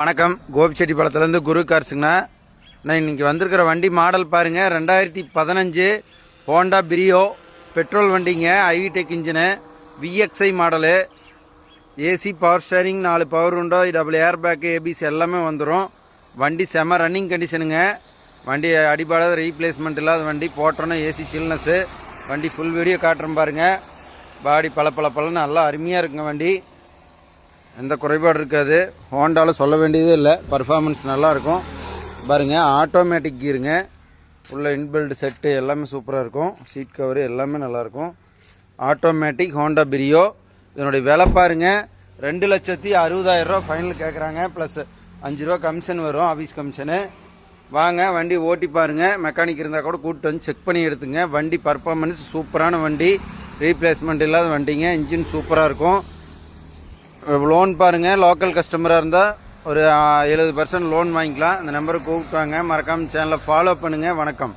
வணக்கம். கோபிச்செட்டிப்பாளையத்துலேருந்து குரு கார்ஸுங்கண்ணா. நான் இன்றைக்கி வந்திருக்கிற வண்டி மாடல் பாருங்கள். 2015 ஹோண்டா பிரியோ பெட்ரோல் வண்டிங்க. IVTEC engine, VXI model. AC, power steering, 4 power window, double air bag, ABC எல்லாமே வந்துடும். வண்டி செம ரன்னிங் கண்டிஷனுங்க. வண்டி அடிபாடாத ரீப்ளேஸ்மெண்ட் இல்லாத வண்டி. போட்டோன்னா ஏசி சில்னஸ்ஸு. வண்டி ஃபுல் வீடியோ காட்டுறேன் பாருங்கள். பாடி பளபளன்னு நல்லா அருமையாக இருக்குங்க. வண்டி எந்த குறைபாடு இருக்காது. ஹோண்டாவில் சொல்ல வேண்டியதே இல்லை. பர்ஃபார்மன்ஸ் நல்லாயிருக்கும் பாருங்கள். ஆட்டோமேட்டிக் கீருங்க. உள்ள இன்பில்டு செட்டு எல்லாமே சூப்பராக இருக்கும். சீட் கவரு எல்லாமே நல்லாயிருக்கும். Automatic Honda Brio. இதனுடைய விலை பாருங்கள், 2,60,000 ஃபைனல் கேட்குறாங்க. ப்ளஸ் 5 ரூபா கமிஷன் வரும், ஆஃபீஸ் கமிஷனு. வாங்க வண்டி ஓட்டி பாருங்கள். மெக்கானிக் இருந்தால் கூட கூப்பிட்டு வந்து செக் பண்ணி எடுத்துங்க. வண்டி பர்ஃபார்மன்ஸ் சூப்பரான வண்டி. ரீப்ளேஸ்மெண்ட் இல்லாத வண்டிங்க. இன்ஜின் சூப்பராக இருக்கும். லோன் பாருங்கள், லோக்கல் கஸ்டமராக இருந்தால் ஒரு 70% லோன் வாங்கிக்கலாம். இந்த நம்பருக்கு கூப்பிட்டு வாங்க. மறக்காமல் சேனலை ஃபாலோ பண்ணுங்கள். வணக்கம்.